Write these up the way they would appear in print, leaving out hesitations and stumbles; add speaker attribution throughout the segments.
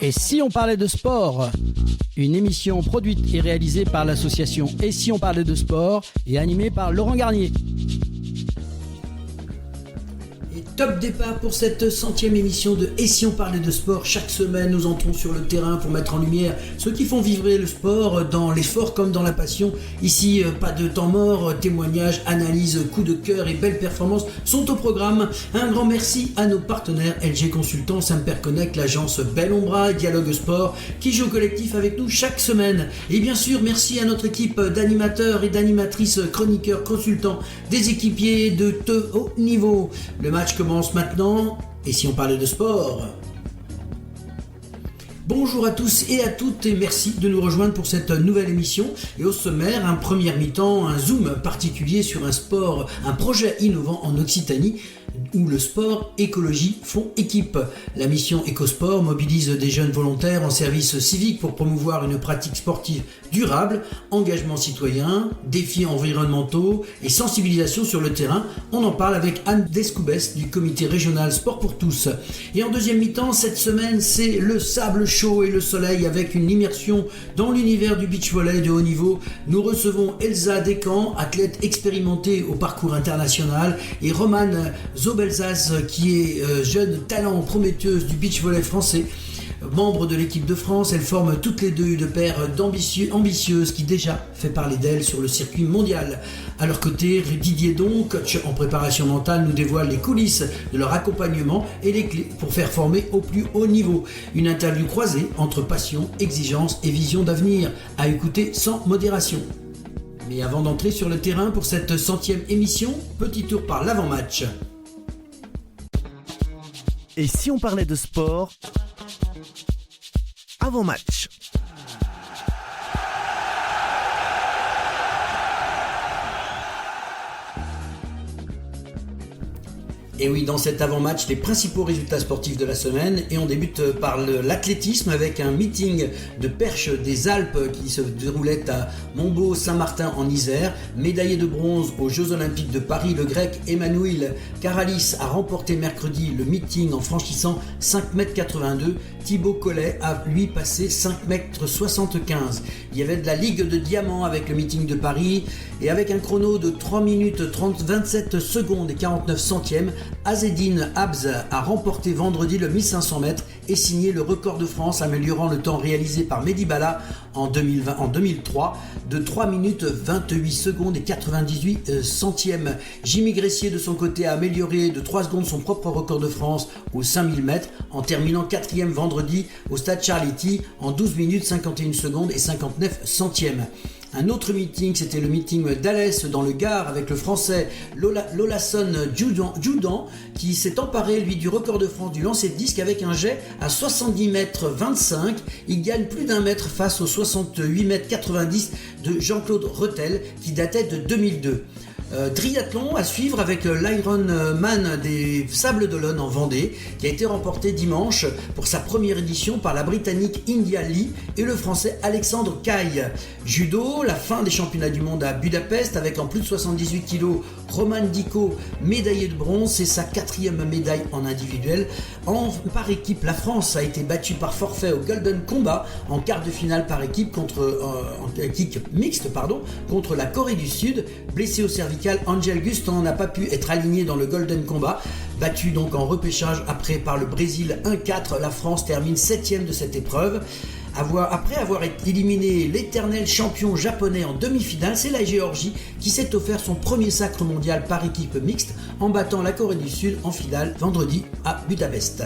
Speaker 1: Et si on parlait de sport? Une émission produite et réalisée par l'association Et si on parlait de sport et animée par Laurent Garnier. Top départ pour cette 100e émission de Et si on parlait de sport. Chaque semaine, nous entrons sur le terrain pour mettre en lumière ceux qui font vibrer le sport dans l'effort comme dans la passion. Ici, pas de temps mort, témoignages, analyses, coups de cœur et belles performances sont au programme. Un grand merci à nos partenaires LG Consultants, Samperconnect, l'agence Bellombra et Dialogue Sport qui joue au collectif avec nous chaque semaine. Et bien sûr, merci à notre équipe d'animateurs et d'animatrices, chroniqueurs, consultants, des équipiers de haut niveau. Le match commence maintenant, et si on parlait de sport? Bonjour à tous et à toutes et merci de nous rejoindre pour cette nouvelle émission. Et au sommaire, un premier mi-temps, un zoom particulier sur un sport, un projet innovant en Occitanie où le sport écologie font équipe. La mission Écosport mobilise des jeunes volontaires en service civique pour promouvoir une pratique sportive durable, engagement citoyen, défis environnementaux et sensibilisation sur le terrain. On en parle avec Anne Descoubès du comité régional Sport pour tous. Et en deuxième mi-temps, cette semaine, c'est le sable chaud et le soleil avec une immersion dans l'univers du beach volley de haut niveau. Nous recevons Elsa Descamps, athlète expérimentée au parcours international, et Romane Zobelzaz, qui est jeune talent prometteuse du beach volley français. Membre de l'équipe de France, elles forment toutes les deux de paire ambitieuses qui déjà fait parler d'elles sur le circuit mondial. À leur côté, Didier Don, coach en préparation mentale, nous dévoile les coulisses de leur accompagnement et les clés pour faire former au plus haut niveau. Une interview croisée entre passion, exigence et vision d'avenir, à écouter sans modération. Mais avant d'entrer sur le terrain pour cette 100e émission, petit tour par l'avant-match.
Speaker 2: Et si on parlait de sport avant match?
Speaker 1: Et oui, dans cet avant-match, les principaux résultats sportifs de la semaine. Et on débute par l'athlétisme avec un meeting de perche des Alpes qui se déroulait à Montbeau-Saint-Martin en Isère. Médaillé de bronze aux Jeux Olympiques de Paris, le grec Emmanuel Karalis a remporté mercredi le meeting en franchissant 5,82 m. Thibaut Collet a lui passé 5,75 m. Il y avait de la Ligue de Diamants avec le meeting de Paris et avec un chrono de 3 minutes 27 secondes et 49 centièmes, Azedine Abz a remporté vendredi le 1500 mètres et signé le record de France, améliorant le temps réalisé par Mehdi Bala en 2003 de 3 minutes 28 secondes et 98 centièmes. Jimmy Gressier de son côté a amélioré de 3 secondes son propre record de France aux 5000 mètres en terminant 4e vendredi au stade Charletti en 12 minutes 51 secondes et 59 centièmes. Un autre meeting, c'était le meeting d'Alès dans le Gard avec le français Lolason Djoudan qui s'est emparé lui du record de France du lancer de disque avec un jet à 70 mètres 25. Il gagne plus d'un mètre face aux 68 mètres 90 de Jean-Claude Retel qui datait de 2002. Triathlon à suivre avec l'Ironman des Sables d'Olonne en Vendée qui a été remporté dimanche pour sa première édition par la Britannique India Lee et le Français Alexandre Caille. Judo, la fin des championnats du monde à Budapest avec en plus de 78 kg Roman Dico, médaillé de bronze, c'est sa 4e médaille en individuel. Par équipe, la France a été battue par forfait au Golden Combat en quart de finale par équipe en équipe mixte contre la Corée du Sud. Blessé au cervical, Angel Gustan n'a pas pu être aligné dans le Golden Combat. Battu donc en repêchage par le Brésil 1-4, la France termine 7e de cette épreuve. Après avoir éliminé l'éternel champion japonais en demi-finale, c'est la Géorgie qui s'est offert son premier sacre mondial par équipe mixte en battant la Corée du Sud en finale vendredi à Budapest.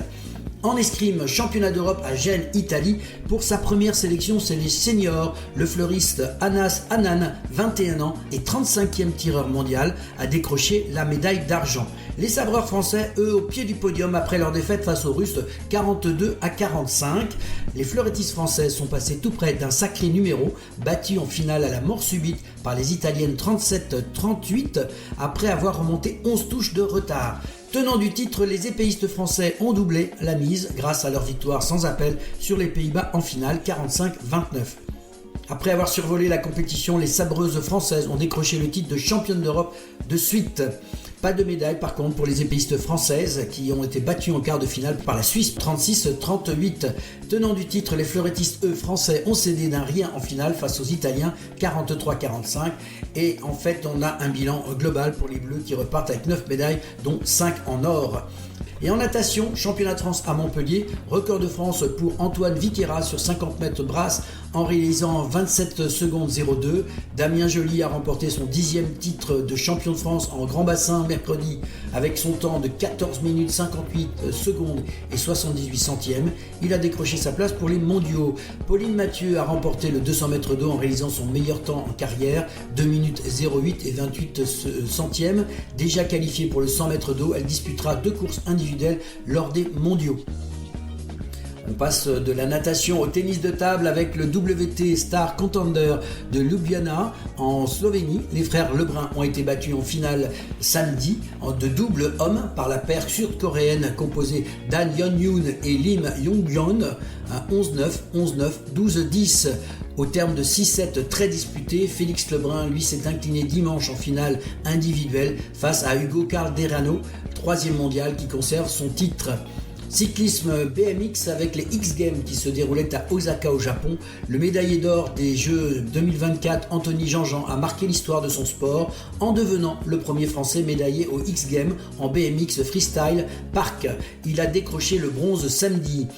Speaker 1: En escrime, championnat d'Europe à Gênes, Italie. Pour sa première sélection, c'est les seniors. Le fleuriste Anas Hanan, 21 ans et 35e tireur mondial, a décroché la médaille d'argent. Les sabreurs français, eux, au pied du podium après leur défaite face aux Russes 42-45. Les fleurettistes françaises sont passées tout près d'un sacré numéro, battues en finale à la mort subite par les Italiennes 37-38 après avoir remonté 11 touches de retard. Tenant du titre, les épéistes français ont doublé la mise grâce à leur victoire sans appel sur les Pays-Bas en finale 45-29. Après avoir survolé la compétition, les sabreuses françaises ont décroché le titre de championne d'Europe de suite. Pas de médaille par contre pour les épéistes françaises qui ont été battues en quart de finale par la Suisse 36-38. Tenant du titre, les fleurettistes français ont cédé d'un rien en finale face aux Italiens 43-45 et en fait on a un bilan global pour les Bleus qui repartent avec 9 médailles dont 5 en or. Et en natation, championnat de France à Montpellier, record de France pour Antoine Viquera sur 50 mètres brasse en réalisant 27 secondes 02. Damien Joly a remporté son 10e titre de champion de France en grand bassin mercredi avec son temps de 14 minutes 58 secondes et 78 centièmes. Il a décroché sa place pour les mondiaux. Pauline Mathieu a remporté le 200 mètres d'eau en réalisant son meilleur temps en carrière, 2 minutes 08 et 28 centièmes. Déjà qualifiée pour le 100 mètres d'eau, elle disputera 2 courses individuelles lors des mondiaux. On passe de la natation au tennis de table avec le WT Star Contender de Ljubljana en Slovénie. Les frères Lebrun ont été battus en finale samedi de double homme par la paire sud-coréenne composée d'An Yeon-yoon et Lim Yong-yeon à 11-9, 11-9, 12-10. Au terme de 6-7 très disputés, Félix Lebrun, lui, s'est incliné dimanche en finale individuelle face à Hugo Calderano, 3e mondial qui conserve son titre. Cyclisme BMX avec les X-Games qui se déroulaient à Osaka au Japon. Le médaillé d'or des Jeux 2024, Anthony Jean-Jean, a marqué l'histoire de son sport en devenant le premier Français médaillé aux X-Games en BMX Freestyle Park. Il a décroché le bronze samedi.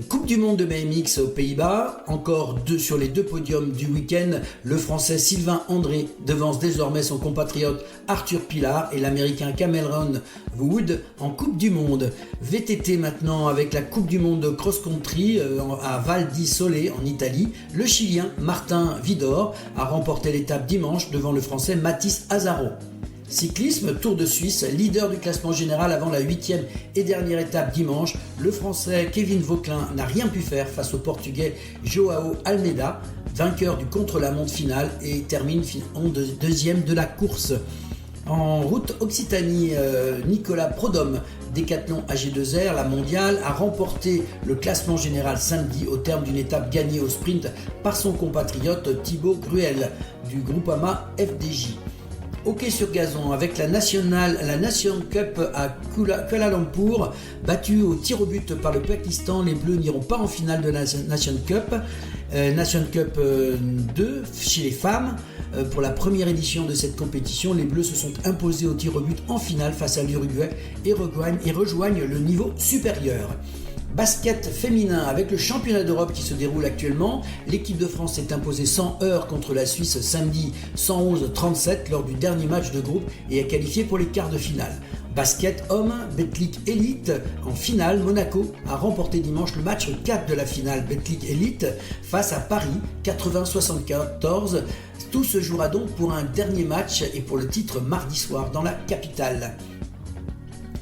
Speaker 1: Coupe du monde de BMX aux Pays-Bas, encore sur les 2 podiums du week-end, le Français Sylvain André devance désormais son compatriote Arthur Pilar et l'Américain Cameron Wood en Coupe du monde. VTT maintenant avec la Coupe du monde de cross-country à Val di Sole en Italie. Le Chilien Martin Vidor a remporté l'étape dimanche devant le Français Mathis Azaro. Cyclisme, Tour de Suisse, leader du classement général avant la 8e et dernière étape dimanche, le Français Kevin Vauquelin n'a rien pu faire face au Portugais Joao Almeida, vainqueur du contre-la-montre final et termine en 2e de la course. En route Occitanie, Nicolas Prodhomme, décathlon AG2R, la mondiale, a remporté le classement général samedi au terme d'une étape gagnée au sprint par son compatriote Thibaut Gruel du Groupama FDJ. Hockey sur gazon avec la Nation Cup à Kuala Lumpur, battue au tir au but par le Pakistan. Les Bleus n'iront pas en finale de la Nation Cup. Nation Cup 2 chez les femmes. Pour la première édition de cette compétition, les Bleus se sont imposés au tir au but en finale face à l'Uruguay et rejoignent le niveau supérieur. Basket féminin avec le championnat d'Europe qui se déroule actuellement. L'équipe de France s'est imposée 100 heures contre la Suisse samedi 111-37 lors du dernier match de groupe et est qualifiée pour les quarts de finale. Basket homme, Betclic Elite en finale. Monaco a remporté dimanche le match 4 de la finale Betclic Elite face à Paris 80-74. Tout se jouera donc pour un dernier match et pour le titre mardi soir dans la capitale.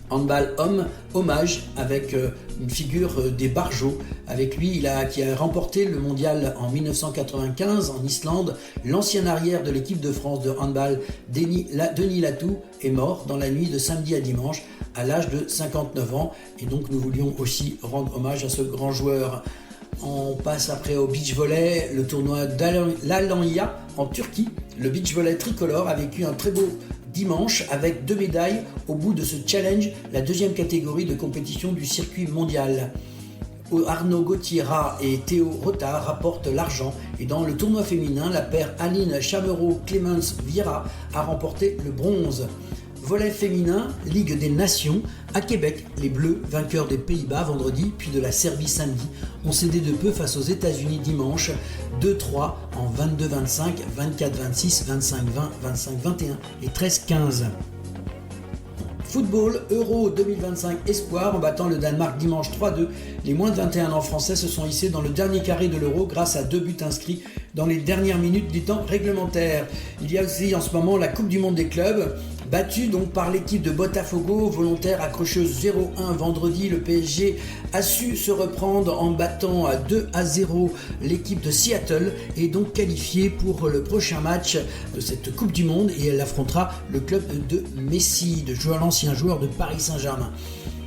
Speaker 1: Handball homme, hommage avec une figure des Barjots. Avec lui, qui a remporté le mondial en 1995 en Islande. L'ancien arrière de l'équipe de France de handball, Denis Latou, est mort dans la nuit de samedi à dimanche à l'âge de 59 ans. Et donc nous voulions aussi rendre hommage à ce grand joueur. On passe après au beach volley, le tournoi d'Alanya en Turquie. Le beach volley tricolore a vécu un très beau dimanche avec 2 médailles au bout de ce challenge, la 2e catégorie de compétition du circuit mondial. Arnaud Gauthier-Rat et Théo Rotard rapportent l'argent et dans le tournoi féminin, la paire Aline Chamereau-Clémence-Viera a remporté le bronze. Volley féminin, Ligue des Nations, à Québec, les Bleus, vainqueurs des Pays-Bas vendredi, puis de la Serbie samedi, ont cédé de peu face aux États-Unis dimanche, 2-3 en 22-25, 24-26, 25-20, 25-21 et 13-15. Football, Euro 2025 Espoir, en battant le Danemark dimanche 3-2, les moins de 21 ans français se sont hissés dans le dernier carré de l'Euro grâce à 2 buts inscrits dans les dernières minutes du temps réglementaire. Il y a aussi en ce moment la Coupe du Monde des clubs, battue donc par l'équipe de Botafogo, volontaire accrocheuse 0-1 vendredi. Le PSG a su se reprendre en battant à 2-0 l'équipe de Seattle et donc qualifiée pour le prochain match de cette Coupe du Monde et elle affrontera le club de Messi, l'ancien joueur de Paris Saint-Germain.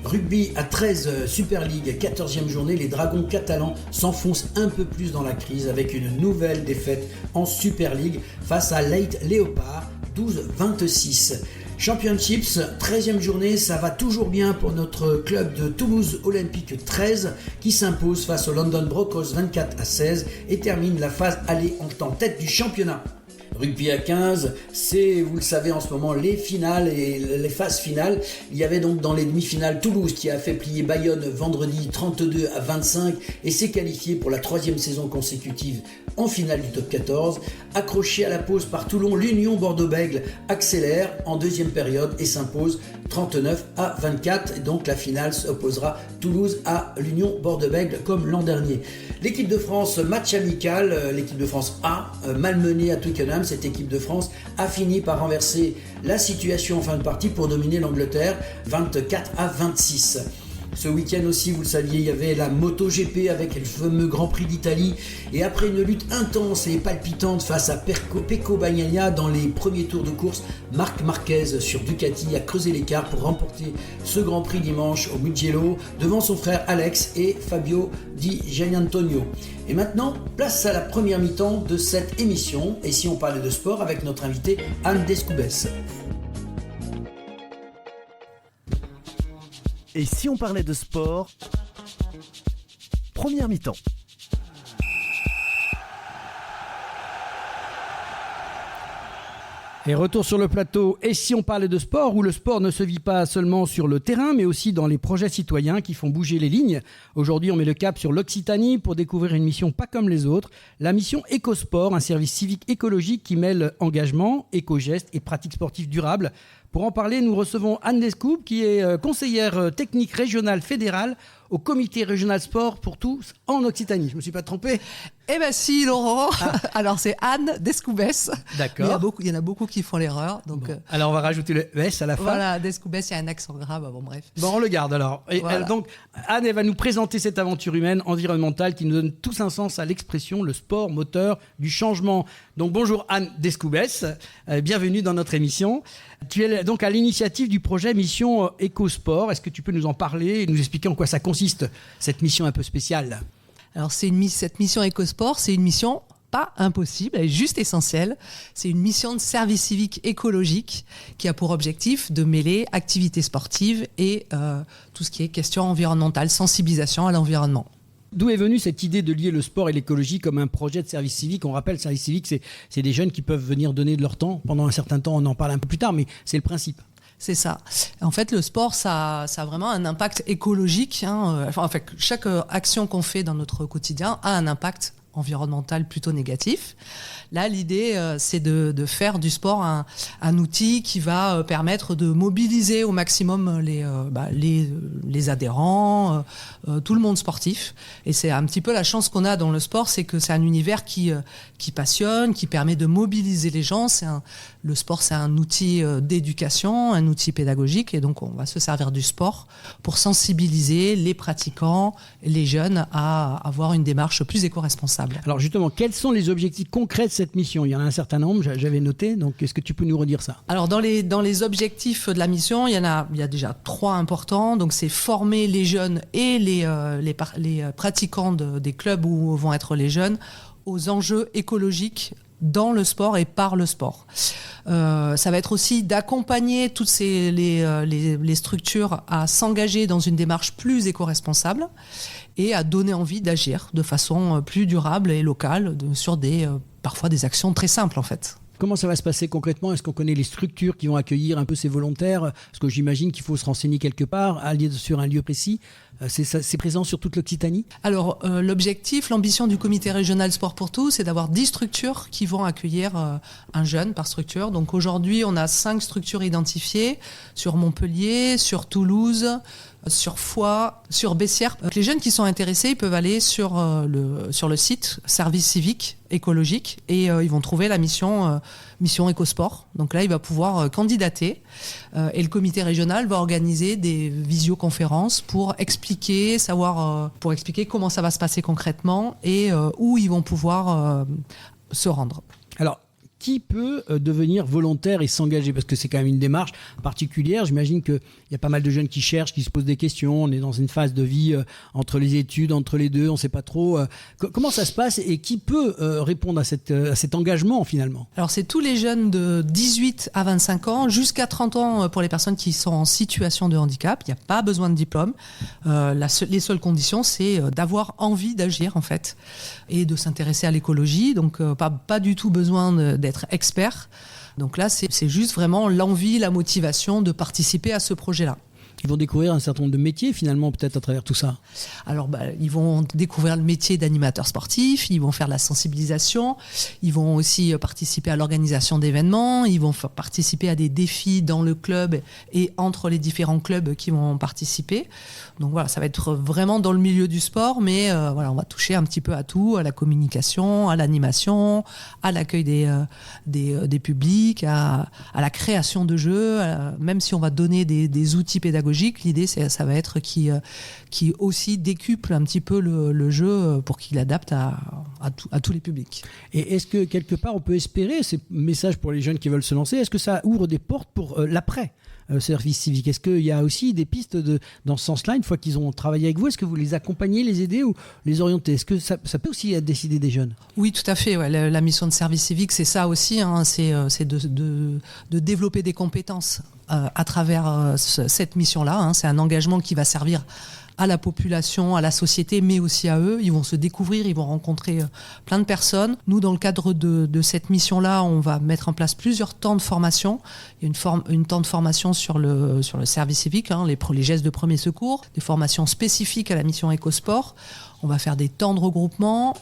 Speaker 1: Rugby à 13 Super League, 14e journée, les Dragons catalans s'enfoncent un peu plus dans la crise avec une nouvelle défaite en Super League face à Leyte Léopard, 12-26. Championships, 13e journée, ça va toujours bien pour notre club de Toulouse Olympique 13 qui s'impose face au London Broncos 24-16 et termine la phase aller en tête du championnat. Rugby à 15, c'est, vous le savez en ce moment, les finales et les phases finales. Il y avait donc dans les demi-finales Toulouse qui a fait plier Bayonne vendredi 32-25 et s'est qualifié pour la 3e saison consécutive en finale du top 14. Accroché à la pause par Toulon, l'Union Bordeaux-Bègles accélère en deuxième période et s'impose 39-24. Et donc la finale s'opposera Toulouse à l'Union Bordeaux-Bègles comme l'an dernier. L'équipe de France, match amical, l'équipe de France A, malmenée à Twickenham. Cette équipe de France a fini par renverser la situation en fin de partie pour dominer l'Angleterre 24-26. Ce week-end aussi, vous le saviez, il y avait la MotoGP avec le fameux Grand Prix d'Italie. Et après une lutte intense et palpitante face à Pecco Bagnaia dans les premiers tours de course, Marc Marquez sur Ducati a creusé l'écart pour remporter ce Grand Prix dimanche au Mugello devant son frère Alex et Fabio Di Gianantonio. Et maintenant, place à la première mi-temps de cette émission. Et si on parlait de sport avec notre invité Anne Descoubès.
Speaker 2: Et si on parlait de sport, première mi-temps.
Speaker 3: Et retour sur le plateau, et si on parlait de sport, où le sport ne se vit pas seulement sur le terrain, mais aussi dans les projets citoyens qui font bouger les lignes. Aujourd'hui, on met le cap sur l'Occitanie pour découvrir une mission pas comme les autres, la mission Écosport, un service civique écologique qui mêle engagement, éco-gestes et pratiques sportives durables. Pour en parler, nous recevons Anne Descoubès, qui est conseillère technique régionale fédérale au comité régional sport pour tous en Occitanie. Je ne me suis pas trompé?
Speaker 4: Eh bien si, Laurent. Alors c'est Anne Descoubès.
Speaker 3: D'accord.
Speaker 4: Il y en a beaucoup qui font l'erreur. Donc,
Speaker 3: bon. Alors on va rajouter le S à la fin.
Speaker 4: Voilà, Descoubès, il y a un accent grave. Bon, bref.
Speaker 3: Bon, on le garde alors. Et
Speaker 4: voilà.
Speaker 3: Donc Anne, elle va nous présenter cette aventure humaine, environnementale, qui nous donne tous un sens à l'expression, le sport, moteur du changement. Donc bonjour Anne Descoubès, bienvenue dans notre émission. Tu es donc à l'initiative du projet Mission Écosport. Est-ce que tu peux nous en parler et nous expliquer en quoi ça consiste, cette mission un peu spéciale?
Speaker 4: Alors cette mission Écosport, c'est une mission pas impossible, elle est juste essentielle. C'est une mission de service civique écologique qui a pour objectif de mêler activités sportives et tout ce qui est question environnementale, sensibilisation à l'environnement.
Speaker 3: D'où est venue cette idée de lier le sport et l'écologie comme un projet de service civique? On rappelle, service civique, c'est des jeunes qui peuvent venir donner de leur temps pendant un certain temps. On en parle un peu plus tard, mais c'est le principe.
Speaker 4: C'est ça. En fait, le sport, ça a vraiment un impact écologique. Chaque action qu'on fait dans notre quotidien a un impact environnemental plutôt négatif. Là, l'idée, c'est de faire du sport un outil qui va permettre de mobiliser au maximum les adhérents, tout le monde sportif. Et c'est un petit peu la chance qu'on a dans le sport, c'est que c'est un univers qui passionne, qui permet de mobiliser les gens. Le sport, c'est un outil d'éducation, un outil pédagogique. Et donc, on va se servir du sport pour sensibiliser les pratiquants, les jeunes à avoir une démarche plus éco-responsable.
Speaker 3: Alors justement, quels sont les objectifs concrets de cette mission? Il y en a un certain nombre, j'avais noté, donc est-ce que tu peux nous redire ça?
Speaker 4: Alors dans les objectifs de la mission, il y a déjà 3 importants. Donc c'est former les jeunes et les pratiquants des clubs où vont être les jeunes aux enjeux écologiques dans le sport et par le sport. Ça va être aussi d'accompagner toutes les structures à s'engager dans une démarche plus éco-responsable et à donner envie d'agir de façon plus durable et locale sur parfois des actions très simples en fait.
Speaker 3: Comment ça va se passer concrètement? Est-ce qu'on connaît les structures qui vont accueillir un peu ces volontaires? Parce que j'imagine qu'il faut se renseigner quelque part, sur un lieu précis. C'est présent sur toute l'Occitanie? Alors,
Speaker 4: l'ambition du comité régional sport pour tous, c'est d'avoir 10 structures qui vont accueillir un jeune par structure. Donc aujourd'hui, on a 5 structures identifiées sur Montpellier, sur Toulouse, sur Foix, sur Bessières. Les jeunes qui sont intéressés, ils peuvent aller sur le site Service civique écologique et ils vont trouver la mission Écosport. Donc là, il va pouvoir candidater et le comité régional va organiser des visioconférences pour expliquer comment ça va se passer concrètement et où ils vont pouvoir se rendre.
Speaker 3: Alors, qui peut devenir volontaire et s'engager? Parce que c'est quand même une démarche particulière. J'imagine qu'il y a pas mal de jeunes qui cherchent, qui se posent des questions. On est dans une phase de vie entre les études, entre les deux, on ne sait pas trop. Comment ça se passe et qui peut répondre à cet engagement finalement?
Speaker 4: Alors c'est tous les jeunes de 18 à 25 ans, jusqu'à 30 ans pour les personnes qui sont en situation de handicap. Il n'y a pas besoin de diplôme. Les seules conditions, c'est d'avoir envie d'agir en fait et de s'intéresser à l'écologie. Donc pas du tout besoin d'être expert. Donc là, c'est juste vraiment l'envie, la motivation de participer à ce projet-là.
Speaker 3: Ils vont découvrir un certain nombre de métiers finalement peut-être à travers tout ça.
Speaker 4: Alors ils vont découvrir le métier d'animateur sportif, ils vont faire de la sensibilisation, ils vont aussi participer à l'organisation d'événements, ils vont participer à des défis dans le club et entre les différents clubs qui vont participer. Donc voilà, ça va être vraiment dans le milieu du sport, mais on va toucher un petit peu à tout, à la communication, à l'animation, à l'accueil des publics, à la création de jeux, même si on va donner des outils pédagogiques. L'idée, ça va être qui aussi décuple un petit peu le jeu pour qu'il adapte à tous les publics.
Speaker 3: Et est-ce que quelque part on peut espérer ces messages pour les jeunes qui veulent se lancer? Est-ce que ça ouvre des portes pour l'après service civique? Est-ce qu'il y a aussi des pistes dans ce sens-là, une fois qu'ils ont travaillé avec vous? Est-ce que vous les accompagnez, les aidez ou les orientez? Est-ce que ça peut aussi être décidé des jeunes?
Speaker 4: Oui, tout à fait. Ouais. La mission de service civique, c'est ça aussi. C'est de développer des compétences à travers cette mission-là. C'est un engagement qui va servir à la population, à la société, mais aussi à eux. Ils vont se découvrir, ils vont rencontrer plein de personnes. Nous, dans le cadre de cette mission-là, on va mettre en place plusieurs temps de formation. Il y a une temps de formation sur le service civique, les gestes de premier secours, des formations spécifiques à la mission écosport. On va faire des temps de regroupement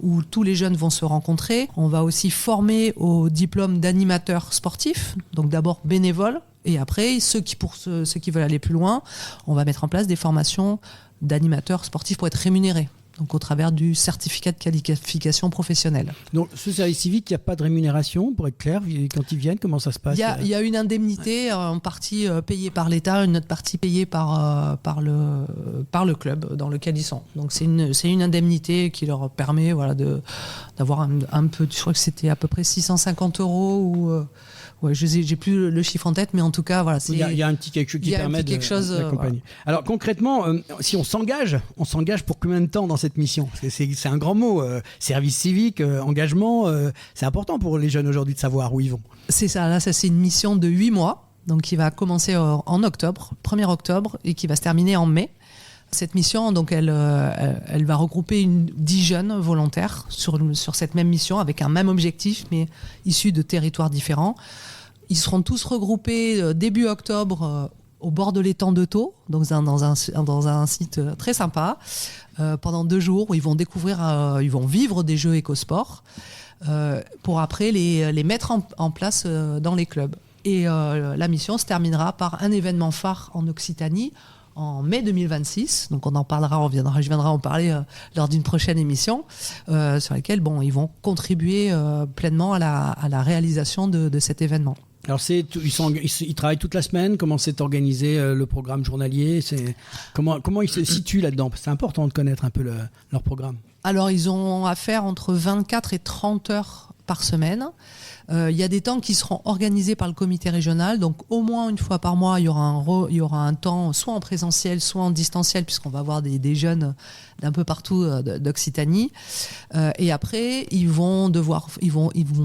Speaker 4: où tous les jeunes vont se rencontrer. On va aussi former au diplôme d'animateur sportif, donc d'abord bénévole. Et après, ceux qui veulent aller plus loin, on va mettre en place des formations d'animateurs sportifs pour être rémunérés. Donc au travers du certificat de qualification professionnelle.
Speaker 3: Donc ce service civique, il n'y a pas de rémunération, pour être clair, quand ils viennent, comment ça se passe?
Speaker 4: Il y a une indemnité, en partie payée par l'État, une autre partie payée par le club dans lequel ils sont. Donc c'est une indemnité qui leur permet d'avoir un peu, je crois que c'était à peu près 650 €. Ouais, j'ai plus le chiffre en tête, mais en tout cas, voilà.
Speaker 3: Il y a un petit quelque chose qui permet d'accompagner. Voilà. Alors concrètement, si on s'engage pour combien de temps dans cette mission? C'est un grand mot. Service civique, engagement, c'est important pour les jeunes aujourd'hui de savoir où ils vont.
Speaker 4: C'est ça. Là, c'est une mission de 8 mois, donc qui va commencer en octobre, 1er octobre, et qui va se terminer en mai. Cette mission, donc, elle va regrouper 10 jeunes volontaires sur cette même mission, avec un même objectif, mais issus de territoires différents. Ils seront tous regroupés début octobre au bord de l'étang de Thau, donc dans un site très sympa, pendant 2 jours où ils vont ils vont vivre des jeux écosport, pour après les mettre en place dans les clubs. Et la mission se terminera par un événement phare en Occitanie, en mai 2026, donc je viendrai en parler lors d'une prochaine émission, sur laquelle ils vont contribuer pleinement à la réalisation de cet événement.
Speaker 3: Alors ils travaillent toute la semaine. Comment c'est organisé le programme journalier? Comment ils se situent là-dedans? C'est important de connaître un peu leur programme.
Speaker 4: Alors ils ont à faire entre 24 et 30 heures par semaine. Il y a des temps qui seront organisés par le comité régional, donc au moins une fois par mois, il y aura un temps soit en présentiel, soit en distanciel, puisqu'on va avoir des jeunes d'un peu partout d'Occitanie. Et après, ils vont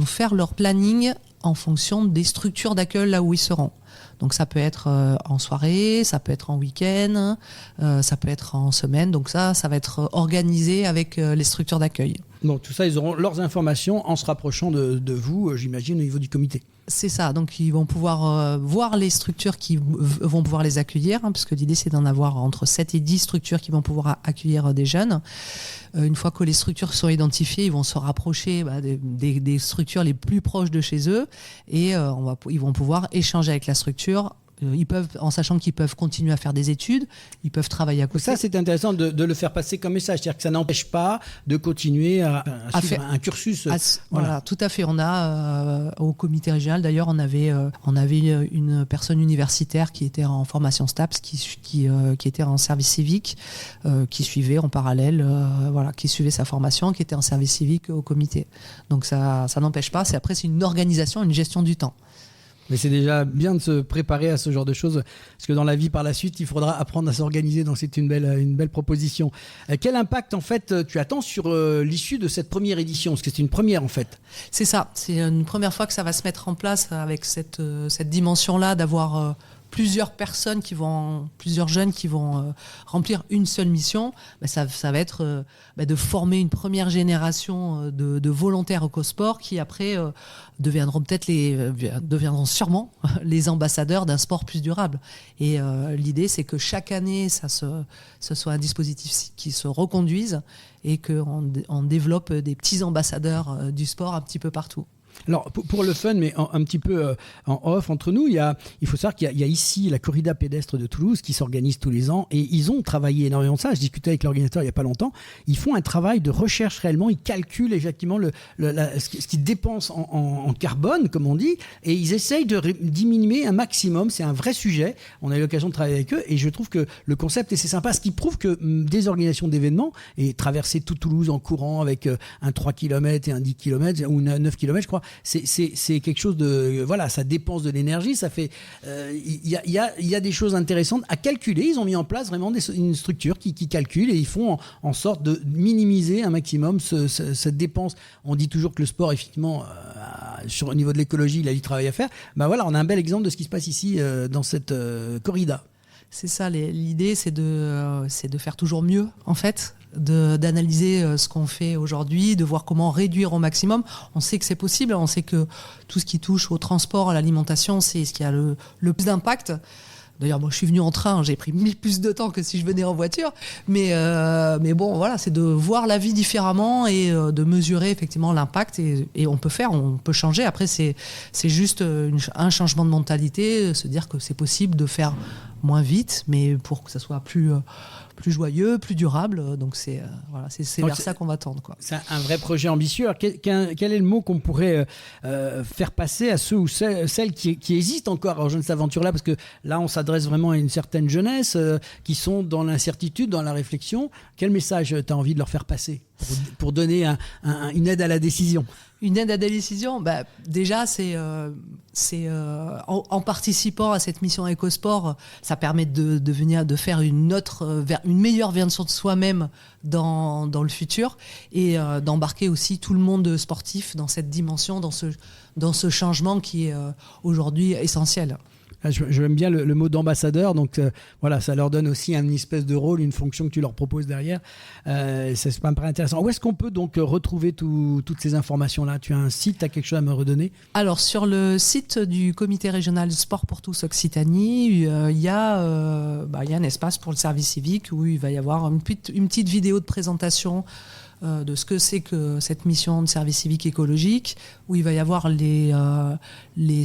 Speaker 4: faire leur planning en fonction des structures d'accueil là où ils seront. Donc ça peut être en soirée, ça peut être en week-end, ça peut être en semaine. Donc ça va être organisé avec les structures d'accueil.
Speaker 3: Donc tout ça, ils auront leurs informations en se rapprochant de vous, j'imagine, au niveau du comité.
Speaker 4: C'est ça, donc ils vont pouvoir voir les structures qui vont pouvoir les accueillir, parce que l'idée c'est d'en avoir entre 7 et 10 structures qui vont pouvoir accueillir des jeunes. Une fois que les structures sont identifiées, ils vont se rapprocher des structures les plus proches de chez eux, et ils vont pouvoir échanger avec la structure Ils peuvent, en sachant qu'ils peuvent continuer à faire des études, ils peuvent travailler à côté.
Speaker 3: Ça, c'est intéressant de le faire passer comme message, c'est-à-dire que ça n'empêche pas de continuer à suivre un cursus.
Speaker 4: Voilà, tout à fait. On a au comité régional, d'ailleurs, on avait une personne universitaire qui était en formation STAPS, qui était en service civique, qui suivait en parallèle, qui suivait sa formation, qui était en service civique au comité. Donc ça n'empêche pas. Après, c'est une organisation, une gestion du temps.
Speaker 3: Mais c'est déjà bien de se préparer à ce genre de choses, parce que dans la vie par la suite, il faudra apprendre à s'organiser, donc c'est une belle proposition. Quel impact en fait tu attends sur l'issue de cette première édition, parce que c'est une première en fait?
Speaker 4: C'est ça, c'est une première fois que ça va se mettre en place avec cette dimension-là, d'avoir plusieurs jeunes qui vont remplir une seule mission. Ça va être de former une première génération de volontaires EcoSport qui après deviendront sûrement les ambassadeurs d'un sport plus durable. Et l'idée, c'est que chaque année, ce soit un dispositif qui se reconduise et qu'on développe des petits ambassadeurs du sport un petit peu partout.
Speaker 3: Alors, pour le fun, mais un petit peu en off entre nous, il faut savoir qu'il y a ici la corrida pédestre de Toulouse qui s'organise tous les ans et ils ont travaillé énormément de ça. Je discutais avec l'organisateur il n'y a pas longtemps. Ils font un travail de recherche réellement. Ils calculent exactement ce qu'ils dépensent en carbone, comme on dit, et ils essayent de diminuer un maximum. C'est un vrai sujet. On a eu l'occasion de travailler avec eux et je trouve que le concept est assez sympa, ce qui prouve que des organisations d'événements, et traverser tout Toulouse en courant avec un 3 km et un 10 km ou un 9 km, je crois, c'est quelque chose de... Voilà, ça dépense de l'énergie, ça fait... Il y a des choses intéressantes à calculer. Ils ont mis en place vraiment une structure qui calcule et ils font en sorte de minimiser un maximum cette dépense. On dit toujours que le sport, effectivement, au niveau de l'écologie, il a du travail à faire. Ben voilà, on a un bel exemple de ce qui se passe ici dans cette corrida.
Speaker 4: C'est ça, l'idée, c'est de faire toujours mieux, en fait, d'analyser ce qu'on fait aujourd'hui, de voir comment réduire au maximum. On sait que c'est possible, on sait que tout ce qui touche au transport, à l'alimentation, c'est ce qui a le plus d'impact. D'ailleurs, moi, je suis venu en train, j'ai pris 1000 plus de temps que si je venais en voiture. Mais bon, voilà, c'est de voir la vie différemment et de mesurer effectivement l'impact. Et on peut changer. Après, c'est juste un changement de mentalité, se dire que c'est possible de faire moins vite, mais pour que ça soit plus joyeux, plus durable. Donc c'est vers ça qu'on va tendre, quoi.
Speaker 3: C'est un vrai projet ambitieux. Alors, quel est le mot qu'on pourrait faire passer à ceux ou celles qui hésitent encore à rejoindre cette aventure-là? Parce que là, on s'adresse vraiment à une certaine jeunesse qui sont dans l'incertitude, dans la réflexion. Quel message tu as envie de leur faire passer pour donner une aide à la décision?
Speaker 4: Une aide à la décision, déjà, c'est en participant à cette mission EcoSport, ça permet de faire une meilleure version de soi-même dans le futur et d'embarquer aussi tout le monde sportif dans cette dimension, dans ce changement qui est aujourd'hui essentiel.
Speaker 3: J'aime bien le mot d'ambassadeur, donc voilà, ça leur donne aussi une espèce de rôle, une fonction que tu leur proposes derrière. Ça me paraît intéressant. Où est-ce qu'on peut donc retrouver toutes ces informations-là? Tu as un site, tu as quelque chose à me redonner? Alors,
Speaker 4: sur le site du comité régional Sport pour tous Occitanie, il y a un espace pour le service civique où il va y avoir une petite vidéo de présentation de ce que c'est que cette mission de service civique écologique, où il va y avoir les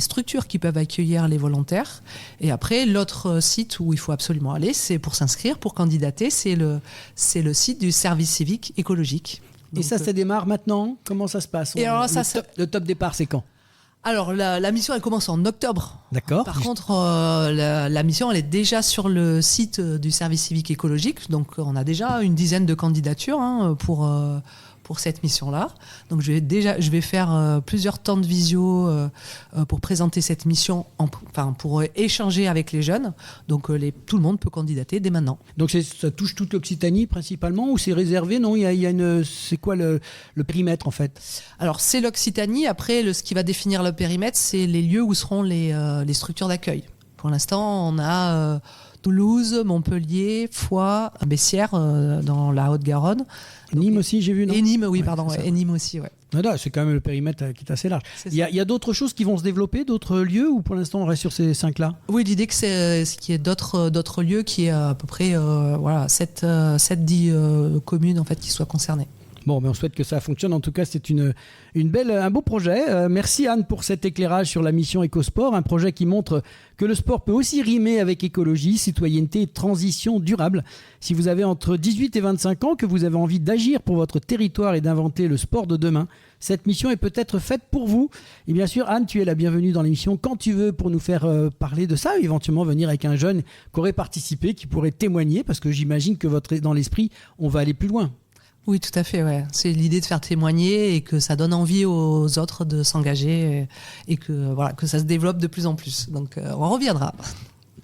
Speaker 4: structures qui peuvent accueillir les volontaires. Et après, l'autre site où il faut absolument aller, c'est pour s'inscrire, pour candidater, c'est le site du service civique écologique.
Speaker 3: Donc, et ça démarre maintenant? Comment ça se passe? Le top départ, c'est quand?
Speaker 4: Alors, la mission, elle commence en octobre.
Speaker 3: D'accord.
Speaker 4: Par contre, la mission, elle est déjà sur le site du service civique écologique. Donc, on a déjà une dizaine de candidatures pour cette mission-là. Donc, je vais faire plusieurs temps de visio pour présenter cette mission, pour échanger avec les jeunes. Donc, tout le monde peut candidater dès maintenant.
Speaker 3: Donc, ça touche toute l'Occitanie principalement ou c'est réservé? Non, c'est quoi le périmètre en fait?
Speaker 4: Alors, c'est l'Occitanie. Après, ce qui va définir le périmètre, c'est les lieux où seront les structures d'accueil. Pour l'instant, on a Toulouse, Montpellier, Foix, Bessières dans la Haute-Garonne.
Speaker 3: Nîmes aussi, j'ai vu, non?
Speaker 4: Et Nîmes, oui, pardon. Et Nîmes aussi, ouais.
Speaker 3: C'est quand même le périmètre qui est assez large. Il y a d'autres choses qui vont se développer, d'autres lieux, ou pour l'instant on reste sur ces 5-là? Oui,
Speaker 4: l'idée c'est qu'il y ait d'autres lieux, qui est à peu près 7-10 communes en fait, qui soient concernées.
Speaker 3: Bon, mais on souhaite que ça fonctionne. En tout cas, c'est un beau projet. Merci Anne pour cet éclairage sur la mission Écosport, un projet qui montre que le sport peut aussi rimer avec écologie, citoyenneté et transition durable. Si vous avez entre 18 et 25 ans, que vous avez envie d'agir pour votre territoire et d'inventer le sport de demain, cette mission est peut-être faite pour vous. Et bien sûr, Anne, tu es la bienvenue dans l'émission quand tu veux pour nous faire parler de ça, éventuellement venir avec un jeune qui aurait participé, qui pourrait témoigner, parce que j'imagine que dans l'esprit, on va aller plus loin.
Speaker 4: Oui, tout à fait. Ouais. C'est l'idée de faire témoigner et que ça donne envie aux autres de s'engager et que ça se développe de plus en plus. Donc, on reviendra.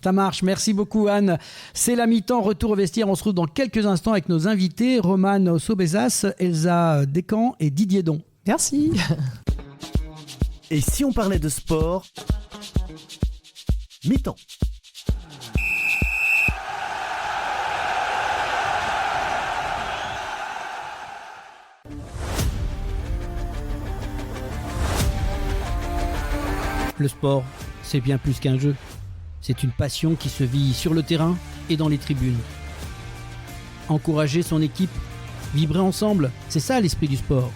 Speaker 3: Ça marche. Merci beaucoup, Anne. C'est la mi-temps. Retour au vestiaire. On se retrouve dans quelques instants avec nos invités, Romane Sobezas, Elsa Descamps et Didier Don.
Speaker 4: Merci.
Speaker 2: Et si on parlait de sport, mi-temps.
Speaker 3: Le sport, c'est bien plus qu'un jeu. C'est une passion qui se vit sur le terrain et dans les tribunes. Encourager son équipe, vibrer ensemble, c'est ça l'esprit du sport.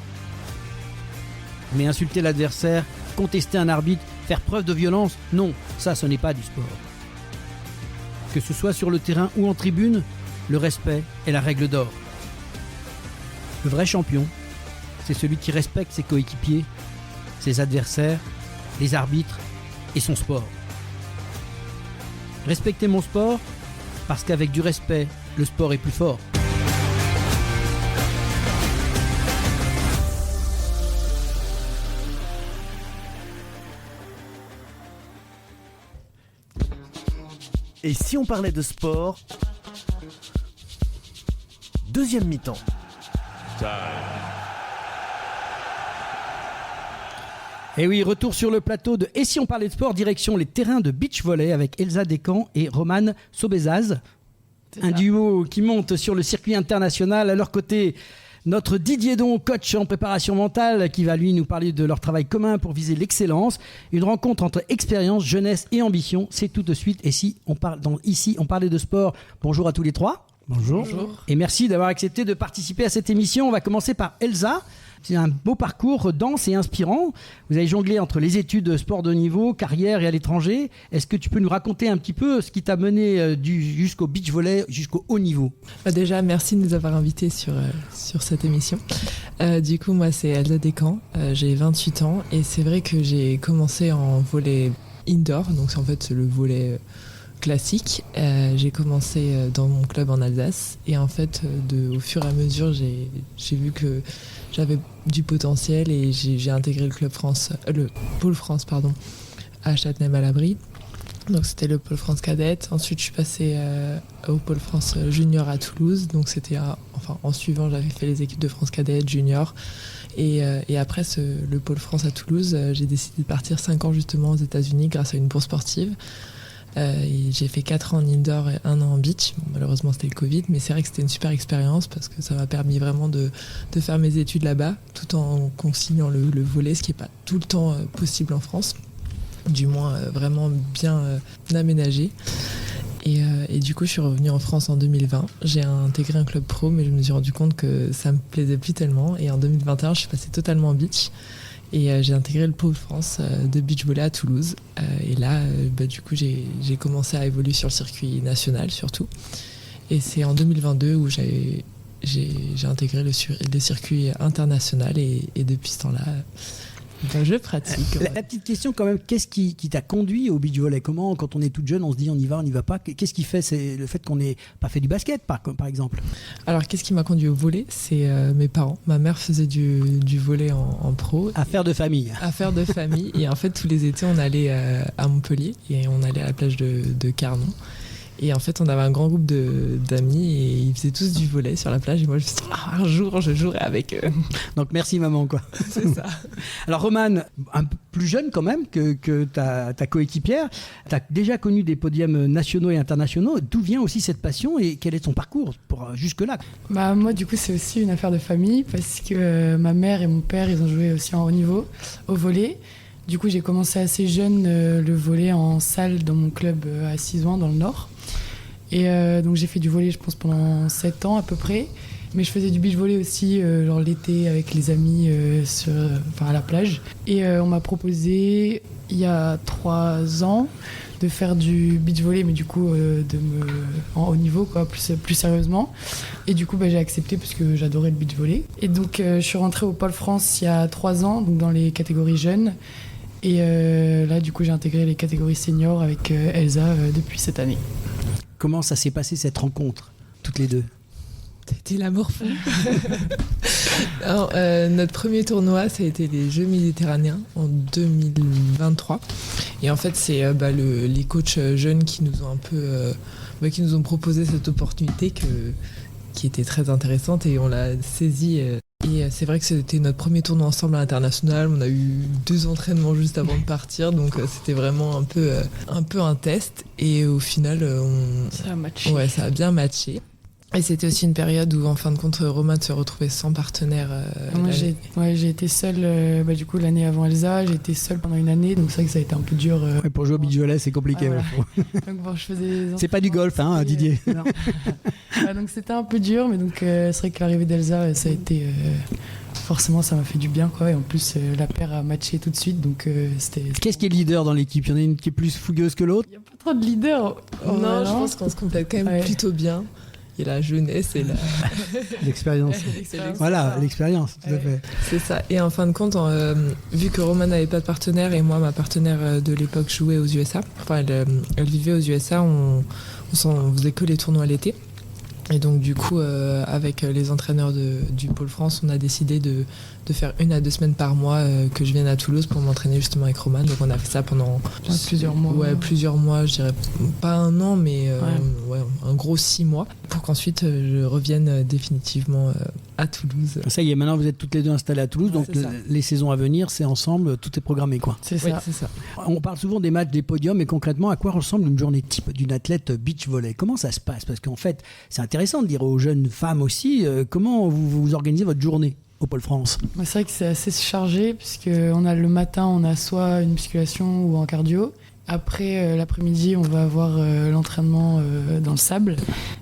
Speaker 3: Mais insulter l'adversaire, contester un arbitre, faire preuve de violence, non, ça ce n'est pas du sport. Que ce soit sur le terrain ou en tribune, le respect est la règle d'or. Le vrai champion, c'est celui qui respecte ses coéquipiers, ses adversaires, les arbitres et son sport. Respectez mon sport, parce qu'avec du respect, le sport est plus fort.
Speaker 2: Et si on parlait de sport, deuxième mi-temps.
Speaker 3: Et oui, retour sur le plateau de Et si on parlait de sport, direction les terrains de beach volley avec Elsa Descamps et Romane Sobezas. Un duo qui monte sur le circuit international. À leur côté, notre Didier Don, coach en préparation mentale, qui va lui nous parler de leur travail commun pour viser l'excellence. Une rencontre entre expérience, jeunesse et ambition. C'est tout de suite. Et si on parle Ici, on parlait de sport. Bonjour à tous les trois.
Speaker 5: Bonjour.
Speaker 3: Et merci d'avoir accepté de participer à cette émission. On va commencer par Elsa. C'est un beau parcours dense et inspirant. Vous avez jonglé entre les études sport de haut niveau, carrière et à l'étranger. Est-ce que tu peux nous raconter un petit peu ce qui t'a mené jusqu'au beach volley, jusqu'au haut niveau ?
Speaker 5: Déjà, merci de nous avoir invités sur cette émission. Du coup, moi, c'est Elsa Descamps. J'ai 28 ans et c'est vrai que j'ai commencé en volley indoor. Donc, c'est le volley classique. J'ai commencé dans mon club en Alsace et en fait, au fur et à mesure, j'ai vu que j'avais du potentiel et j'ai intégré le Pôle France à Châtenay-Malabry. Donc c'était le Pôle France cadette. Ensuite je suis passée au Pôle France junior à Toulouse. Donc c'était en suivant, j'avais fait les équipes de France cadette, junior. Et après le Pôle France à Toulouse, j'ai décidé de partir 5 ans justement aux États-Unis grâce à une bourse sportive. Et j'ai fait 4 ans en indoor et 1 an en beach. Bon, malheureusement, c'était le Covid, mais c'est vrai que c'était une super expérience parce que ça m'a permis vraiment de faire mes études là-bas tout en conciliant le volley, ce qui n'est pas tout le temps possible en France, du moins vraiment bien aménagé. Et du coup, je suis revenue en France en 2020. J'ai intégré un club pro, mais je me suis rendu compte que ça me plaisait plus tellement. Et en 2021, je suis passée totalement en beach. Et j'ai intégré le Pôle France de beach volley à Toulouse. Et là, du coup, j'ai commencé à évoluer sur le circuit national surtout. Et c'est en 2022 où j'ai intégré le circuit international. Et depuis ce temps-là, je pratique.
Speaker 3: La petite question quand même, qu'est-ce qui t'a conduit au beach volley ? Comment, quand on est toute jeune, on se dit on y va pas ? Qu'est-ce qui fait ? C'est le fait qu'on n'ait pas fait du basket, par exemple ?
Speaker 5: Alors, qu'est-ce qui m'a conduit au volley ? C'est mes parents. Ma mère faisait du volley en pro.
Speaker 3: Affaire de famille.
Speaker 5: Affaire de famille. Et en fait, tous les étés, on allait à Montpellier et on allait à la plage de Carnon. Et en fait, on avait un grand groupe d'amis et ils faisaient tous du volley sur la plage. Et moi, je me suis dit, un jour, je jouerai avec eux.
Speaker 3: Donc, merci maman, quoi.
Speaker 5: C'est ça.
Speaker 3: Alors, Romane, un peu plus jeune quand même que ta coéquipière, tu as déjà connu des podiums nationaux et internationaux. D'où vient aussi cette passion et quel est ton parcours pour jusque-là ?
Speaker 6: Moi, du coup, c'est aussi une affaire de famille parce que ma mère et mon père, ils ont joué aussi en haut niveau, au volley. Du coup, j'ai commencé assez jeune le volley en salle dans mon club à Sizouan, dans le Nord. Et donc, j'ai fait du volley, je pense, pendant 7 ans à peu près. Mais je faisais du beach volley aussi, genre l'été avec les amis à la plage. Et on m'a proposé, il y a 3 ans, de faire du beach volley, mais du coup en haut niveau, quoi, plus sérieusement. Et du coup, j'ai accepté parce que j'adorais le beach volley. Et donc, je suis rentrée au Pôle France il y a 3 ans, donc dans les catégories jeunes. Et là, du coup, j'ai intégré les catégories seniors avec Elsa depuis cette année.
Speaker 3: Comment ça s'est passé cette rencontre, toutes les deux?
Speaker 5: C'était l'amour fou. Alors, notre premier tournoi, ça a été les Jeux méditerranéens en 2023. Et en fait, c'est les coachs jeunes qui nous ont qui nous ont proposé cette opportunité qui était très intéressante et on l'a saisie. Et c'est vrai que c'était notre premier tournoi ensemble à l'international. On a eu 2 entraînements juste avant de partir, donc c'était vraiment un peu un test. Et au final,
Speaker 6: ça a matché.
Speaker 5: Ouais, ça a bien matché. Et c'était aussi une période où, en fin de compte, Roman se retrouvait sans partenaire.
Speaker 6: Moi, j'ai été seule, du coup, l'année avant Elsa, j'ai été seule pendant une année, donc c'est vrai que ça a été un peu dur.
Speaker 3: Ouais, pour jouer au beach volley, c'est compliqué.
Speaker 6: Voilà.
Speaker 3: Ouais.
Speaker 6: Donc, je faisais
Speaker 3: c'est pas du golf, hein, Didier.
Speaker 6: Donc c'était un peu dur, mais donc c'est vrai que l'arrivée d'Elsa, ça a été... forcément, ça m'a fait du bien, quoi. Et en plus, la paire a matché tout de suite, donc c'était...
Speaker 3: Qu'est-ce qui est leader dans l'équipe? Il y en a une qui est plus fougueuse que l'autre?
Speaker 6: Il n'y a pas trop de leaders.
Speaker 5: Non, je pense qu'on se complète quand même plutôt bien. Il y a la jeunesse et
Speaker 3: l'expérience. Voilà, l'expérience, tout à fait.
Speaker 5: C'est ça. Et en fin de compte, vu que Roman n'avait pas de partenaire et moi, ma partenaire de l'époque jouait aux USA, enfin elle vivait aux USA, on faisait que les tournois l'été. Et donc du coup, avec les entraîneurs du Pôle France, on a décidé de faire 1 à 2 semaines par mois que je vienne à Toulouse pour m'entraîner justement avec Roman. Donc on a fait ça pendant
Speaker 6: plusieurs mois.
Speaker 5: Ouais, plusieurs mois, je dirais pas 1 an, mais un gros 6 mois, pour qu'ensuite je revienne définitivement à Toulouse.
Speaker 3: Ça y est, maintenant vous êtes toutes les deux installées à Toulouse, donc les saisons à venir, c'est ensemble, tout est programmé, quoi.
Speaker 6: C'est ça.
Speaker 5: C'est ça.
Speaker 3: On parle souvent des matchs, des podiums, mais concrètement, à quoi ressemble une journée type d'une athlète beach volley? Comment ça se passe? Parce qu'en fait, c'est intéressant de dire aux jeunes femmes aussi, comment vous organisez votre journée au Pôle France?
Speaker 6: C'est vrai que c'est assez chargé, puisqu'on a le matin, on a soit une musculation ou en cardio. Après, l'après-midi, on va avoir l'entraînement dans le sable.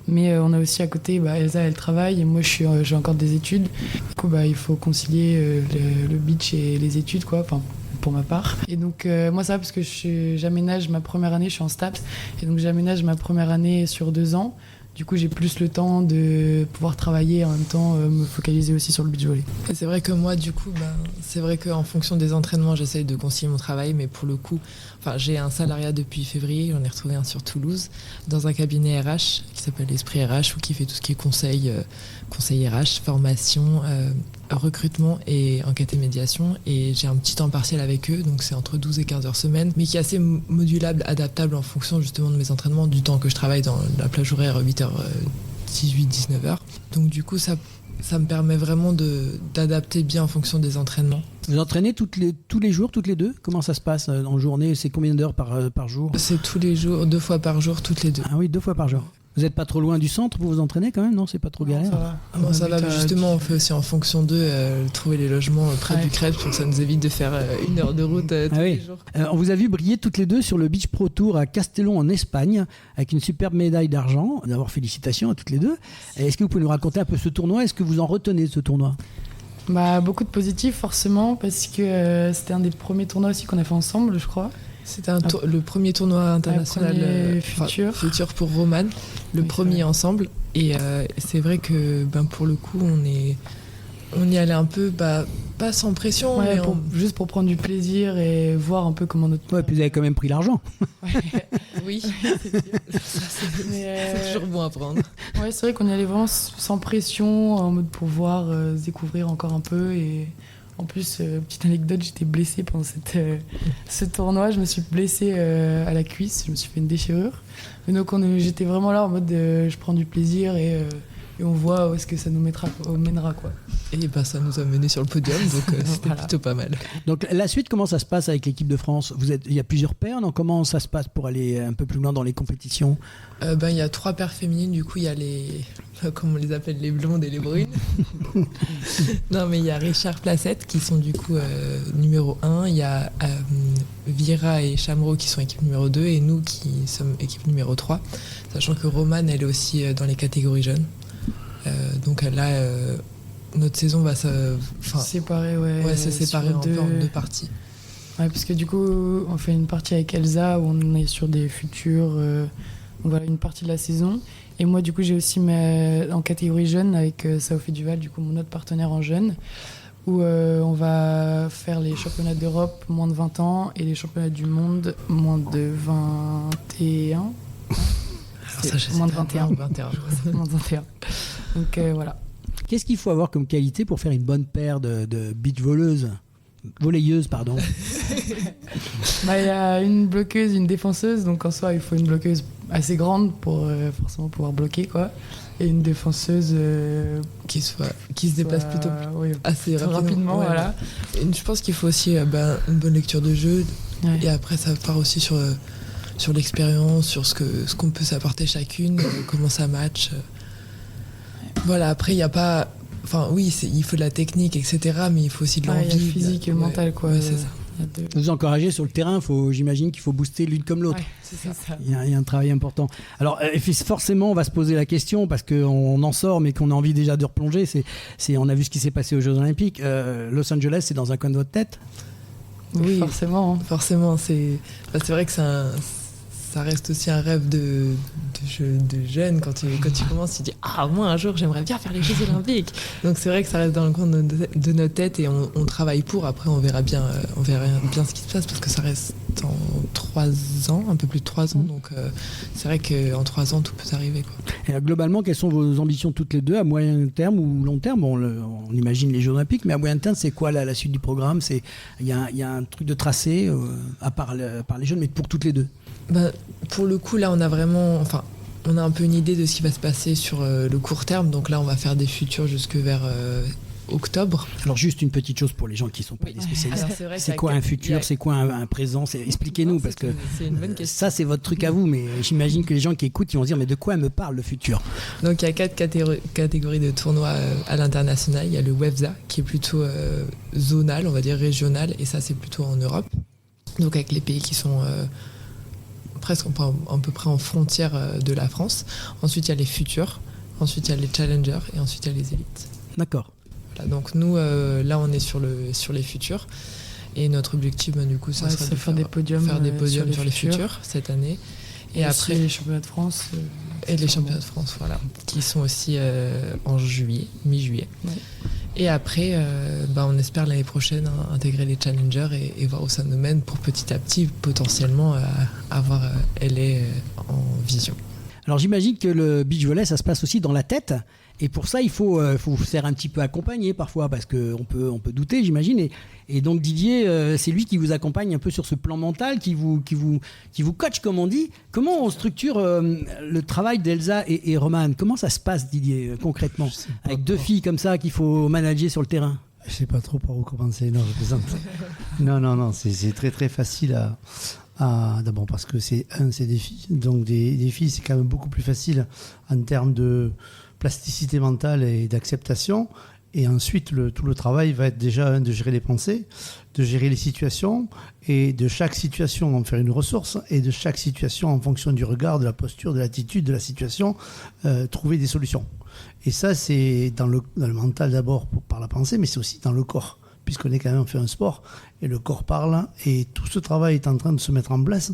Speaker 6: Mais on a aussi à côté, Elsa, elle travaille et moi, j'ai encore des études. Du coup, il faut concilier le beach et les études, quoi. Enfin, pour ma part. Et donc, moi, ça va parce que j'aménage ma première année, je suis en STAPS. Et donc, j'aménage ma première année sur 2 ans. Du coup, j'ai plus le temps de pouvoir travailler et en même temps me focaliser aussi sur le beach volley.
Speaker 5: Et c'est vrai que moi, du coup, c'est vrai qu'en fonction des entraînements, j'essaye de concilier mon travail, mais pour le coup, j'ai un salariat depuis février, j'en ai retrouvé un sur Toulouse, dans un cabinet RH qui s'appelle Esprit RH, ou qui fait tout ce qui est conseil RH, formation, recrutement et enquête et médiation. Et j'ai un petit temps partiel avec eux, donc c'est entre 12 et 15 heures semaine, mais qui est assez modulable, adaptable en fonction justement de mes entraînements, du temps que je travaille dans la plage horaire 8h18, 19h. Donc du coup, ça me permet vraiment d'adapter bien en fonction des entraînements.
Speaker 3: Vous entraînez tous les jours, toutes les deux? Comment ça se passe en journée? C'est combien d'heures par jour?
Speaker 5: C'est tous les jours, 2 fois par jour, toutes les 2.
Speaker 3: Ah oui, 2 fois par jour. Vous n'êtes pas trop loin du centre pour vous entraîner quand même? Non, c'est pas trop galère?
Speaker 5: Ça va, justement, on fait aussi en fonction d'eux trouver les logements près du Crêpe pour que ça nous évite de faire 1 heure de route tous les jours.
Speaker 3: On vous a vu briller toutes les deux sur le Beach Pro Tour à Castellón en Espagne avec une superbe médaille d'argent. D'abord, félicitations à toutes les deux. Est-ce que vous pouvez nous raconter un peu ce tournoi? Est-ce que vous en retenez de ce tournoi?
Speaker 6: Beaucoup de positifs forcément, parce que c'était un des premiers tournois aussi qu'on a fait ensemble, je crois.
Speaker 5: C'était le premier tournoi international futur pour Roman, le premier ensemble. Et c'est vrai que pour le coup, on y allait un peu, pas sans pression, mais
Speaker 6: juste pour prendre du plaisir et voir un peu comment notre...
Speaker 3: Ouais, puis vous avez quand même pris l'argent.
Speaker 5: Oui, c'est toujours bon à prendre.
Speaker 6: Ouais, c'est vrai qu'on y allait vraiment sans pression, en mode pour voir, se découvrir encore un peu. Et en plus, petite anecdote, j'étais blessée pendant ce tournoi. Je me suis blessée à la cuisse, je me suis fait une déchirure. Et donc j'étais vraiment là en mode je prends du plaisir et on voit où est-ce que ça nous mènera, quoi.
Speaker 5: Et ça nous a mené sur le podium, donc c'était plutôt pas mal.
Speaker 3: Donc la suite, comment ça se passe avec l'équipe de France? Il y a plusieurs paires, donc comment ça se passe pour aller un peu plus loin dans les compétitions?
Speaker 5: Il y a 3 paires féminines, du coup il y a comme on les appelle, les blondes et les brunes. Non, mais il y a Richard Placette qui sont du coup numéro 1, il y a Vira et Chamreau qui sont équipe numéro 2 et nous qui sommes équipe numéro 3, sachant que Romane elle est aussi dans les catégories jeunes. Donc là, notre saison va se
Speaker 6: séparer,
Speaker 5: se séparer un peu en 2 parties.
Speaker 6: Ouais, parce que du coup, on fait une partie avec Elsa où on est sur des futurs. Donc voilà, une partie de la saison. Et moi, du coup, j'ai aussi en catégorie jeune avec Sophie Duval, du coup, mon autre partenaire en jeune, où on va faire les championnats d'Europe moins de 20 ans et les championnats du monde moins de 21. Moins de 21.
Speaker 5: Moins de 21.
Speaker 6: Donc voilà.
Speaker 3: Qu'est-ce qu'il faut avoir comme qualité pour faire une bonne paire de beach volleyeuses, pardon.
Speaker 6: Il y a une bloqueuse, une défenseuse, donc en soi il faut une bloqueuse assez grande pour forcément pouvoir bloquer, quoi. Et une défenseuse
Speaker 5: qui se déplace plutôt assez
Speaker 6: rapidement.
Speaker 5: Ouais,
Speaker 6: voilà.
Speaker 5: Et je pense qu'il faut aussi une bonne lecture de jeu, et après ça part aussi sur l'expérience, sur ce qu'on peut s'apporter chacune, comment ça match. Voilà, après il n'y a pas... Enfin oui, il faut de la technique, etc. Mais il faut aussi de l'envie.
Speaker 6: Il y a le physique et le mental, quoi.
Speaker 5: Ouais, c'est ça.
Speaker 3: Vous encouragez sur le terrain, j'imagine qu'il faut booster l'une comme l'autre.
Speaker 6: Ouais, c'est ça.
Speaker 3: Il y a un travail important. Alors forcément, on va se poser la question parce qu'on en sort, mais qu'on a envie déjà de replonger. On a vu ce qui s'est passé aux Jeux Olympiques. Los Angeles, c'est dans un coin de votre tête?
Speaker 6: Oui, forcément.
Speaker 5: Forcément, c'est vrai que ça reste aussi un rêve de jeune. Quand tu commences, tu dis moi un jour j'aimerais bien faire les Jeux Olympiques. Donc c'est vrai que ça reste dans le coin de notre tête et on travaille pour. Après on verra bien ce qui se passe parce que ça reste en 3 ans, un peu plus de 3 ans. Donc c'est vrai qu'en 3 ans tout peut arriver, quoi.
Speaker 3: Et globalement, quelles sont vos ambitions toutes les deux à moyen terme ou long terme? On imagine les Jeux Olympiques, mais à moyen terme, c'est quoi la suite du programme? Il y a un truc de tracé à part les Jeux, mais pour toutes les deux.
Speaker 5: Pour le coup, là, on a un peu une idée de ce qui va se passer sur le court terme. Donc là, on va faire des futurs jusque vers octobre.
Speaker 3: Alors juste une petite chose pour les gens qui ne sont pas des spécialistes. C'est quoi un futur? C'est quoi un présent? Expliquez-nous, parce que
Speaker 5: c'est une bonne question.
Speaker 3: Ça, c'est votre truc à vous, mais j'imagine que les gens qui écoutent, ils vont se dire, mais de quoi me parle le futur?
Speaker 5: Donc il y a 4 catégories de tournois à l'international. Il y a le WEFSA, qui est plutôt zonal, on va dire régional, et ça, c'est plutôt en Europe. Donc avec les pays qui sont... presque à peu près en frontière de la France. Ensuite, il y a les futurs, ensuite il y a les challengers et ensuite il y a les élites.
Speaker 3: D'accord.
Speaker 5: Voilà, donc nous, là, on est sur les futurs. Et notre objectif, du coup, ça serait de
Speaker 6: faire des podiums,
Speaker 5: sur les futurs cette année. Et après,
Speaker 6: les championnats de France.
Speaker 5: Et les championnats de France, voilà, qui sont aussi en juillet, mi-juillet. Ouais. Et après, on espère l'année prochaine intégrer les challengers et voir où ça nous mène pour petit à petit, potentiellement, avoir LA en vision.
Speaker 3: Alors j'imagine que le beach volley, ça se passe aussi dans la tête. Et pour ça, il faut vous faire un petit peu accompagner parfois, parce qu'on peut douter, j'imagine. Et donc Didier, c'est lui qui vous accompagne un peu sur ce plan mental, qui vous coach, comme on dit. Comment on structure le travail d'Elsa et Romane? Comment ça se passe, Didier, concrètement, avec 2 filles comme ça qu'il faut manager sur le terrain?
Speaker 7: Je sais pas trop par où commencer. Non, je plaisante. non, c'est très très facile d'abord parce que c'est des filles. Donc des filles, c'est quand même beaucoup plus facile en termes de plasticité mentale et d'acceptation. Et ensuite, tout le travail va être déjà de gérer les pensées, de gérer les situations, et de chaque situation en faire une ressource, et de chaque situation en fonction du regard, de la posture, de l'attitude, de la situation, trouver des solutions. Et ça, c'est dans le mental d'abord par la pensée, mais c'est aussi dans le corps, puisqu'on est quand même fait un sport, et le corps parle, et tout ce travail est en train de se mettre en place.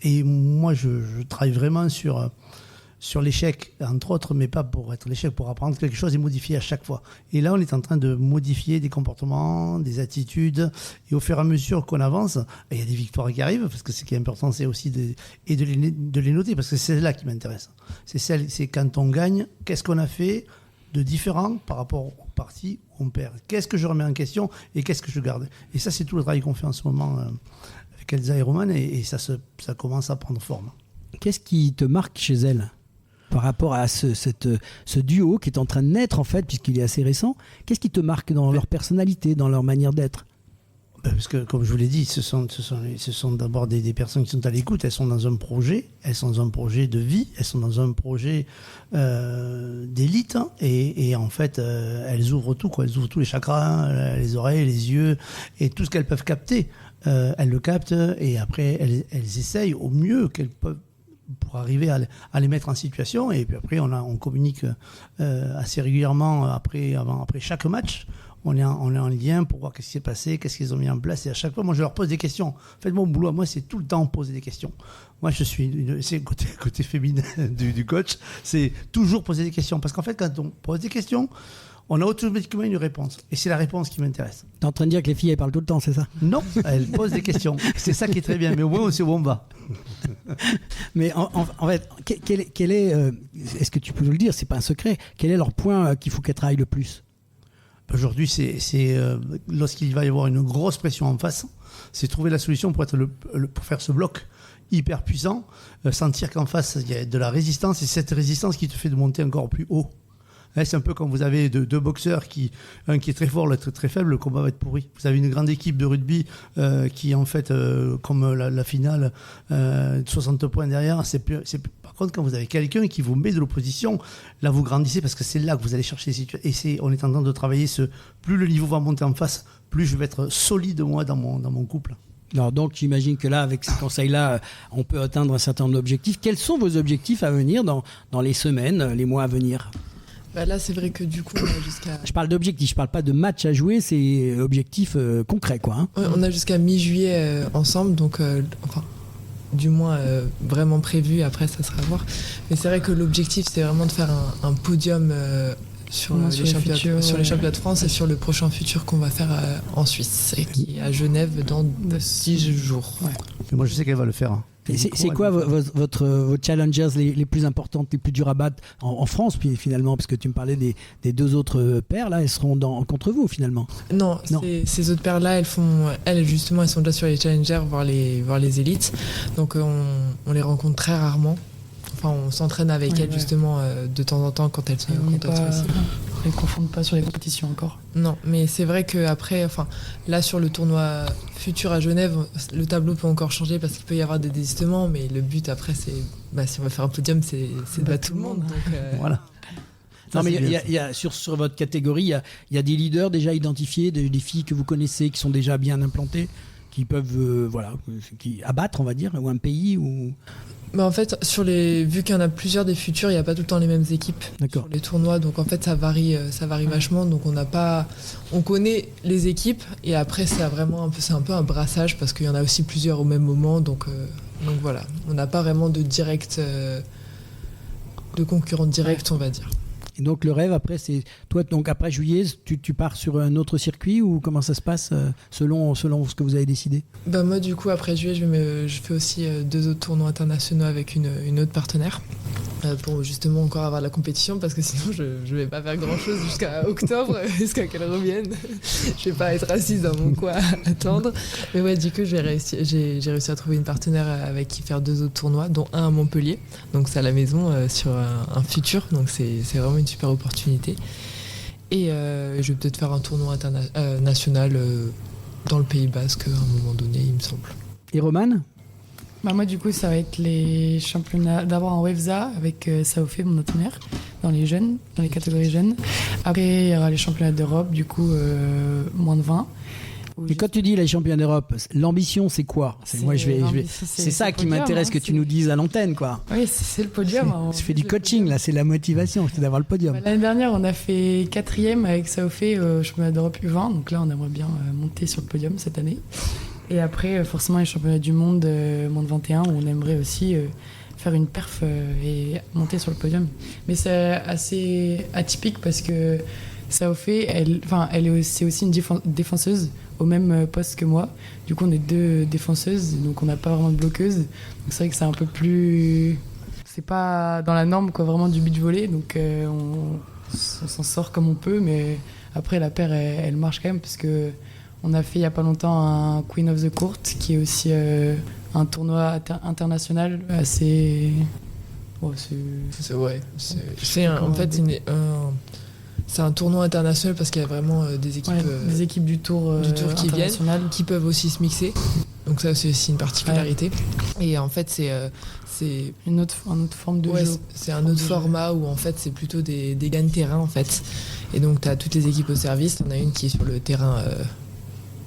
Speaker 7: Et moi, je travaille vraiment sur l'échec, entre autres, mais pas pour être l'échec, pour apprendre quelque chose et modifier à chaque fois. Et là, on est en train de modifier des comportements, des attitudes, et au fur et à mesure qu'on avance, il y a des victoires qui arrivent, parce que ce qui est important, c'est aussi de les noter, parce que c'est là qui m'intéresse. C'est quand on gagne, qu'est-ce qu'on a fait de différent par rapport aux parties où on perd. Qu'est-ce que je remets en question et qu'est-ce que je garde. Et ça, c'est tout le travail qu'on fait en ce moment avec Elsa et Romane, et ça commence à prendre forme.
Speaker 3: Qu'est-ce qui te marque chez elles par rapport à ce duo qui est en train de naître, en fait, puisqu'il est assez récent? Qu'est-ce qui te marque dans leur personnalité, dans leur manière d'être?
Speaker 7: Parce que, comme je vous l'ai dit, ce sont d'abord des personnes qui sont à l'écoute. Elles sont dans un projet, de vie, elles sont dans un projet d'élite, hein, et en fait, elles ouvrent tout, quoi. Elles ouvrent tous les chakras, les oreilles, les yeux, et tout ce qu'elles peuvent capter. Elles le captent, et après, elles essayent au mieux qu'elles peuvent pour arriver à les mettre en situation. Et puis après, on communique assez régulièrement après chaque match. On est en lien pour voir qu'est-ce qui s'est passé, qu'est-ce qu'ils ont mis en place. Et à chaque fois, moi, je leur pose des questions. En fait, mon boulot, moi, c'est tout le temps poser des questions. Moi, c'est le côté féminin du coach, c'est toujours poser des questions. Parce qu'en fait, quand on pose des questions, on a automatiquement une réponse. Et c'est la réponse qui m'intéresse.
Speaker 3: T'es en train de dire que les filles, elles parlent tout le temps, c'est ça?
Speaker 7: Non, elles posent des questions. C'est ça qui est très bien. Mais au moins, on sait où on va.
Speaker 3: Mais en fait, quel est, est-ce que tu peux nous le dire, c'est pas un secret, quel est leur point qu'il faut qu'elles travaillent le plus?
Speaker 7: Aujourd'hui, c'est lorsqu'il va y avoir une grosse pression en face, c'est trouver la solution pour faire ce bloc hyper puissant, sentir qu'en face, il y a de la résistance, et cette résistance qui te fait de monter encore plus haut. C'est un peu comme vous avez deux boxeurs, un qui est très fort, l'autre très faible, le combat va être pourri. Vous avez une grande équipe de rugby qui, en fait, comme la finale, 60 points derrière, par contre, quand vous avez quelqu'un qui vous met de l'opposition, là, vous grandissez parce que c'est là que vous allez chercher les situations. Et on est en train de travailler plus le niveau va monter en face, plus je vais être solide, moi, dans mon couple.
Speaker 3: Alors donc, j'imagine que là, avec ces conseils-là, on peut atteindre un certain nombre d'objectifs. Quels sont vos objectifs à venir dans les semaines, les mois à venir?
Speaker 5: Là, c'est vrai que du coup, on a jusqu'à...
Speaker 3: Je parle d'objectifs, je parle pas de match à jouer, c'est objectifs concrets, quoi. Hein.
Speaker 5: Ouais, on a jusqu'à mi-juillet ensemble, donc du moins vraiment prévu, après ça sera à voir. Mais c'est vrai que l'objectif, c'est vraiment de faire un podium sur les championnats de France et sur le prochain futur qu'on va faire en Suisse, et qui est à Genève dans 6 jours. Ouais.
Speaker 7: Mais moi, je sais qu'elle va le faire. Hein.
Speaker 3: C'est quoi vos challengers les plus importantes, les plus durs à battre en France, puis finalement, parce que tu me parlais des deux autres paires, là, elles seront contre vous finalement?
Speaker 5: Non. Ces autres paires-là, elles justement, elles sont déjà sur les challengers, voire les élites. Donc on les rencontre très rarement. Enfin, on s'entraîne avec elles justement de temps en temps quand elles sont ici.
Speaker 6: On ne les confondent pas sur les compétitions encore.
Speaker 5: Non, mais c'est vrai qu'après, là sur le tournoi futur à Genève, le tableau peut encore changer parce qu'il peut y avoir des désistements, mais le but après, c'est si on va faire un podium, c'est de battre tout le monde. Donc,
Speaker 7: voilà.
Speaker 3: Non, mais il y a sur votre catégorie, il y a des leaders déjà identifiés, des filles que vous connaissez qui sont déjà bien implantées, qui peuvent abattre, on va dire, ou un pays ou...
Speaker 5: En fait, vu qu'il y en a plusieurs des futurs, il n'y a pas tout le temps les mêmes équipes sur les tournois, donc en fait ça varie vachement. Donc on connaît les équipes, et après c'est un peu un brassage parce qu'il y en a aussi plusieurs au même moment. Donc voilà, on n'a pas vraiment de concurrents directs, on va dire.
Speaker 3: Et donc le rêve après, c'est toi, donc après juillet, tu pars sur un autre circuit, ou comment ça se passe selon ce que vous avez décidé?
Speaker 5: Moi du coup après juillet, je fais aussi 2 autres tournois internationaux avec une autre partenaire pour justement encore avoir la compétition, parce que sinon je vais pas faire grand chose jusqu'à octobre, jusqu'à qu'elle revienne. Je vais pas être assise dans mon coin à attendre. Mais ouais, du coup j'ai réussi à trouver une partenaire avec qui faire 2 autres tournois, dont un à Montpellier, donc c'est à la maison sur un futur, donc c'est vraiment une super opportunité. Et je vais peut-être faire un tournoi national dans le Pays Basque à un moment donné, il me semble.
Speaker 3: Et Romane?
Speaker 6: Moi du coup ça va être les championnats d'abord en WEFZA avec Saofé, mon partenaire, dans les catégories jeunes. Après il y aura les championnats d'Europe, du coup moins de 20.
Speaker 3: Et quand tu dis les championnats d'Europe, l'ambition c'est quoi? C'est ça qui m'intéresse que tu nous dises à l'antenne, quoi.
Speaker 6: Oui, c'est le podium.
Speaker 3: Je fais du coaching là, c'est la motivation, c'est d'avoir le podium.
Speaker 6: L'année dernière on a fait 4e avec Saofé au championnat d'Europe U20, donc là on aimerait bien monter sur le podium cette année. Et après, forcément, les championnats du monde, moins de 21, où on aimerait aussi faire une perf et monter sur le podium. Mais c'est assez atypique parce que Saofé, c'est aussi une défenseuse au même poste que moi. Du coup, on est 2 défenseuses, donc on n'a pas vraiment de bloqueuse. Donc c'est vrai que c'est un peu plus... C'est pas dans la norme, quoi, vraiment du beach volley. Donc on s'en sort comme on peut, mais après, la paire, elle marche quand même, parce que on a fait il n'y a pas longtemps un Queen of the Court, qui est aussi un tournoi international assez...
Speaker 5: C'est un tournoi international parce qu'il y a vraiment des équipes
Speaker 6: du tour
Speaker 5: qui viennent, qui peuvent aussi se mixer. Donc ça, c'est aussi une particularité. Ouais. Et en fait, c'est
Speaker 6: une autre forme de jeu.
Speaker 5: C'est un autre format où en fait, c'est plutôt des gagne-terrain en fait. Et donc, tu as toutes les équipes au service. Tu en as une qui est sur le terrain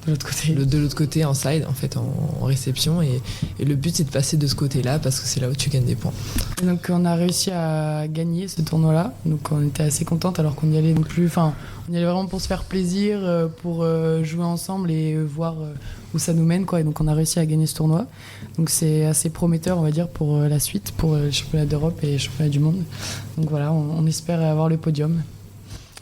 Speaker 6: de l'autre côté.
Speaker 5: De l'autre côté, en side, en fait, en réception. Et le but, c'est de passer de ce côté-là parce que c'est là où tu gagnes des points.
Speaker 6: Et donc on a réussi à gagner ce tournoi-là. Donc on était assez contente alors qu'on y allait non plus. Enfin, on y allait vraiment pour se faire plaisir, pour jouer ensemble et voir où ça nous mène, quoi. Et donc on a réussi à gagner ce tournoi. Donc c'est assez prometteur, on va dire, pour la suite, pour les championnats d'Europe et les championnats du monde. Donc voilà, on espère avoir le podium.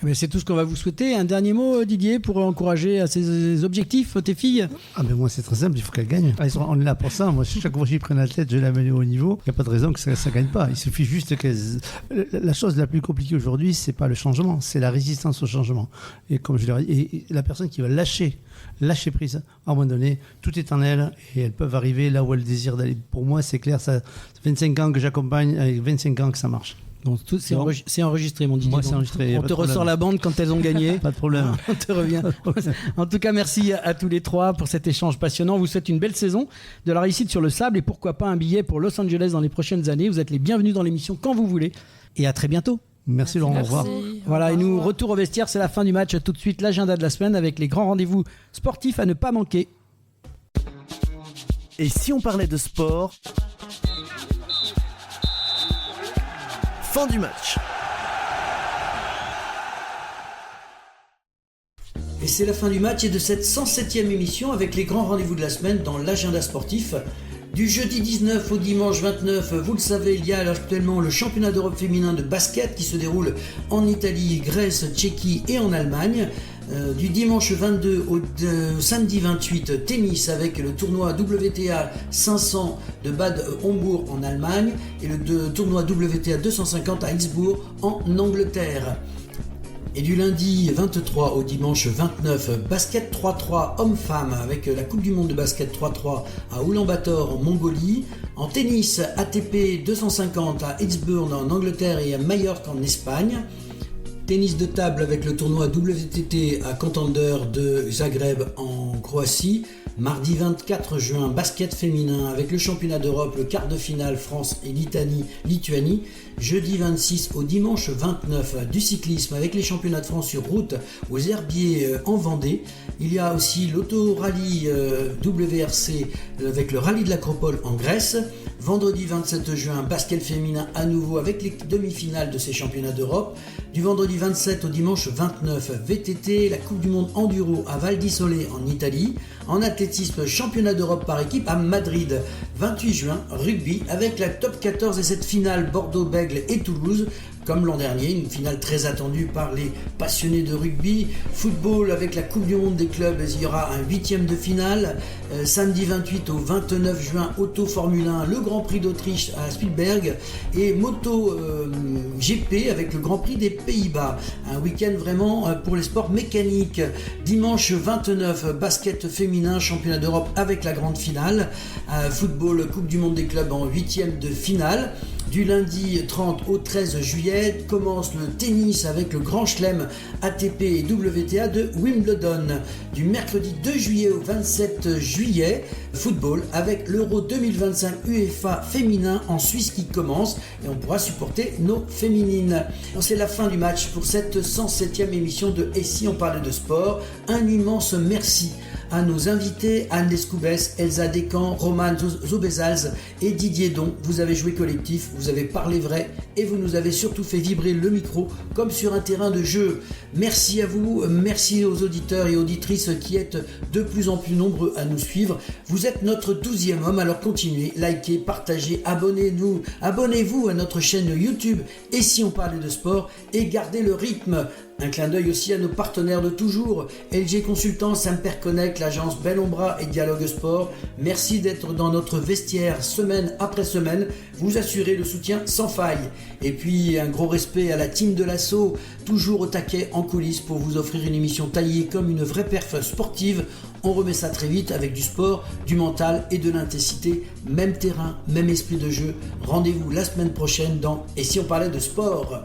Speaker 3: Mais c'est tout ce qu'on va vous souhaiter. Un dernier mot, Didier, pour encourager à ces objectifs, tes filles?
Speaker 7: Moi, c'est très simple, il faut qu'elles gagnent. On est là pour ça. Moi, chaque fois que j'ai pris un athlète, je l'amène au haut niveau. Il n'y a pas de raison que ça ne gagne pas. Il suffit juste qu'elles. La chose la plus compliquée aujourd'hui, c'est pas le changement, c'est la résistance au changement. Et comme je l'ai dit, et la personne qui va lâcher prise, à un moment donné, tout est en elles et elles peuvent arriver là où elles désirent d'aller. Pour moi, c'est clair, ça fait 25 ans que j'accompagne, avec 25 ans que ça marche.
Speaker 3: Donc c'est enregistré, mon Didier.
Speaker 7: Moi, c'est enregistré.
Speaker 3: On te ressort la bande quand elles ont gagné.
Speaker 7: Pas de problème.
Speaker 3: On te revient. En tout cas, merci à tous les trois pour cet échange passionnant. On vous souhaite une belle saison, de la réussite sur le sable et pourquoi pas un billet pour Los Angeles dans les prochaines années. Vous êtes les bienvenus dans l'émission quand vous voulez. Et à très bientôt.
Speaker 7: Merci Laurent, au revoir.
Speaker 3: Voilà, et nous, retour au vestiaire, c'est la fin du match. Tout de suite, l'agenda de la semaine avec les grands rendez-vous sportifs à ne pas manquer.
Speaker 2: Et si on parlait de sport? Fin du match.
Speaker 1: Et c'est la fin du match et de cette 107e émission avec les grands rendez-vous de la semaine dans l'agenda sportif. Du jeudi 19 au dimanche 29, vous le savez, il y a actuellement le championnat d'Europe féminin de basket qui se déroule en Italie, Grèce, Tchéquie et en Allemagne. Du dimanche 22 au samedi 28, tennis avec le tournoi WTA 500 de Bad Homburg en Allemagne et le tournoi WTA 250 à Innsbruck en Angleterre. Et du lundi 23 au dimanche 29, basket 3-3 hommes-femmes avec la Coupe du Monde de basket 3-3 à Oulan-Bator en Mongolie. En tennis, ATP 250 à Innsbruck en Angleterre et à Majorque en Espagne. Tennis de table avec le tournoi WTT à Contender de Zagreb en Croatie. Mardi 24 juin, basket féminin avec le championnat d'Europe, le quart de finale France et Lituanie. Jeudi 26 au dimanche 29, du cyclisme avec les championnats de France sur route aux Herbiers en Vendée. Il y a aussi l'auto-rallye WRC avec le rallye de l'Acropole en Grèce. Vendredi 27 juin, basket féminin à nouveau avec les demi-finales de ces championnats d'Europe. Du vendredi 27 au dimanche 29, VTT, la Coupe du Monde Enduro à Val di Sole en Italie. En athlétisme, championnat d'Europe par équipe à Madrid. 28 juin, rugby avec la top 14 et cette finale Bordeaux-Bègles et Toulouse. Comme l'an dernier, une finale très attendue par les passionnés de rugby. Football avec la Coupe du Monde des clubs, il y aura un 8e de finale. Samedi 28 au 29 juin, Auto Formule 1, le Grand Prix d'Autriche à Spielberg. Et Moto GP avec le Grand Prix des Pays-Bas. Un week-end vraiment pour les sports mécaniques. Dimanche 29, basket féminin, championnat d'Europe avec la grande finale. Football, Coupe du Monde des clubs en 8e de finale. Du lundi 30 au 13 juillet commence le tennis avec le Grand Chelem ATP et WTA de Wimbledon. Du mercredi 2 juillet au 27 juillet, football avec l'Euro 2025 UEFA féminin en Suisse qui commence et on pourra supporter nos féminines. C'est la fin du match pour cette 107e émission de Et si on parlait de sport. Un immense merci à nos invités, Anne Lescoubès, Elsa Descamps, Roman Zobezals et Didier Don. Vous avez joué collectif, vous avez parlé vrai et vous nous avez surtout fait vibrer le micro comme sur un terrain de jeu. Merci à vous, merci aux auditeurs et auditrices qui êtes de plus en plus nombreux à nous suivre. Vous êtes notre 12e homme, alors continuez, likez, partagez, abonnez-vous à notre chaîne YouTube Et si on parlait de sport et gardez le rythme. Un clin d'œil aussi à nos partenaires de toujours, LG Consultants, Samper Connect, l'agence Bellombra et Dialogue Sport. Merci d'être dans notre vestiaire semaine après semaine, vous assurez le soutien sans faille. Et puis un gros respect à la team de l'assaut, toujours au taquet en coulisses pour vous offrir une émission taillée comme une vraie perf sportive. On remet ça très vite avec du sport, du mental et de l'intensité. Même terrain, même esprit de jeu. Rendez-vous la semaine prochaine dans Et si on parlait de sport ?